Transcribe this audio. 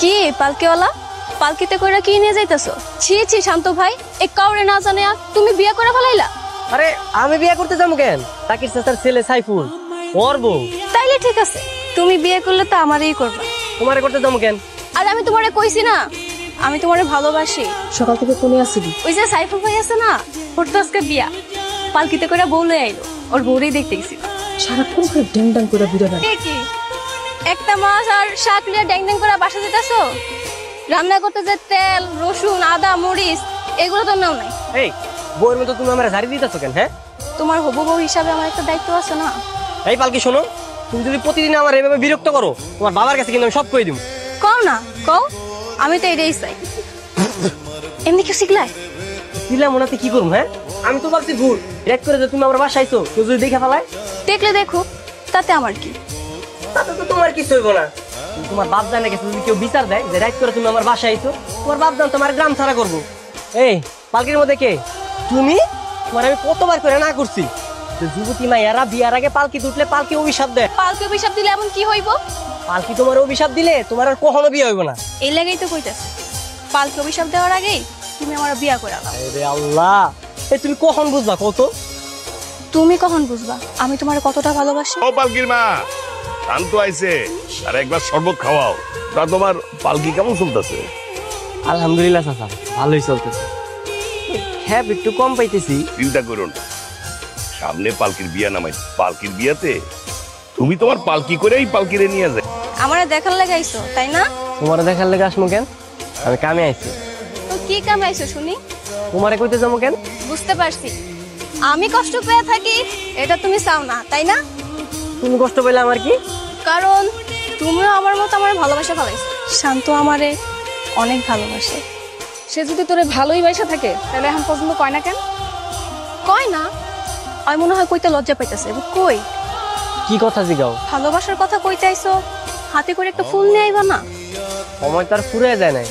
কি পালকিওয়ালা, পালকিতে কইরা কি নিয়ে যাইতাছো? ছি ছি শান্ত ভাই, এ কাউরে না জানে তুমি বিয়ে করে ফেলাইলা। আরে আমি বিয়ে করতে যাবো কেন? তাকির চাচার ছেলে সাইফুল ওর বউ। তাইলে ঠিক আছে, তুমি বিয়ে করলে তো আমারই করবা। তোমারে করতে যাবো কেন? আর আমি তোমারে কইছি না আমি তোমারে ভালোবাসি। সকাল থেকে কোনে আসিবি? ওই যে সাইফুল ভাই আছে না, ওর তো আজকে বিয়া, পালকিতে করে বউ লয়ে আইলো, ওর বউরেই দেখতে গেছি। সারাক্ষণ করে ড্যাং ড্যাং করে বিড়া বেড়া। কি একটা মাছ আর শাক লিয়া ড্যাং ড্যাং করে বাসা যেতেছো? রান্না করতে যে তেল রসুন আদা মরিচ এগুলো তো নাও নাই। এই বউয়ের মতো তুমি আমার ঝাড়ি দিতেছো কেন? হ্যাঁ, তোমার হবু বউ হিসাবে আমার একটা দায়িত্ব আছে না? এই পালকি শোনো, তুমি যদি প্রতিদিন আমার এভাবে বিরক্ত করো, তোমার বাবার কাছে কিন্তু আমি সব কই দিব। কও না কও, আমি তো এটাই চাই। এমনি কেউ শিখলাই? দিলে মনে কি করুম? হ্যাঁ, আমি তো ভাবছি ভুল রেড করে যে তুমি আমার বাসায় আইছো, কেউ যদি দেখে ফেলায়। দেখলে দেখো, তাতে আমার কি? তাতে তো তোমার কিছু হইব না। তোমার বাপ জানে গেছে, যদি কেউ বিচার দেয় যে রাইট করে তুমি আমার বাসায় আইছো, তোমার বাপ জান তোমার গ্রাম ছাড়া করবো। এই পালকির মধ্যে কে তুমি? তোমার আমি কতবার করে না করছি যে যুবতী মাইয়ারা বিয়ার আগে পালকি উঠলে পালকি অভিশাপ দেয়। পালকি অভিশাপ দিলে এমন কি হইব? পালকি তোমার অভিশাপ দিলে তোমার আর কখনো বিয়ে হইব না। এই লাগাই তো কইতাছে, পালকি অভিশাপ দেওয়ার আগেই তুমি আমার বিয়া করে আলাও। আরে আল্লাহ, এই তুমি কখন বুঝবা কত? তুমি কখন বুঝবা আমি তোমার কতটা ভালোবাসি? ও পালকির মা, শান্ত আইছে, আর একবার শরবত খাওয়াও। তা তোমার পালকি কেমন চলতেছে? আলহামদুলিল্লাহ চাচা, ভালোই চলতেছে। হ্যাঁ, একটু কম পাইতেছি। চিন্তা করুন, সামনে পালকির বিয়া নামাই, পালকির বিয়াতে তুমি তোমার পালকি করেই পালকিরে নিয়ে যায়। আমারে দেখার লাগাইছো তাই না? তোমার দেখার লেগে আসমো কেন? আমি কামে আইছি। তো কি কামাইছো শুনি? তোমারে কইতে যাবো কেন? বুঝতে পারছি, আমি কষ্ট পেয়ে থাকি এটা তুমি চাও না তাই না? তুমি কষ্ট পেলে আমার কি? কারণ তুমিও আমার মতো আমার ভালোবাসা ফেলাইছো। শান্ত আমারে অনেক ভালোবাসে। সে যদি তোরে ভালোই বাইসা থাকে তাহলে এখন পর্যন্ত কয় না কেন? কয় না, আমি মনে হয় কইতে লজ্জা পাইতেছে। কই কি কথা জিগাও? ভালোবাসার কথা কইতে আইছো, হাতে করে একটা ফুল নিয়ে আইবা না? সময় তো আর ফুরে যায় নাই।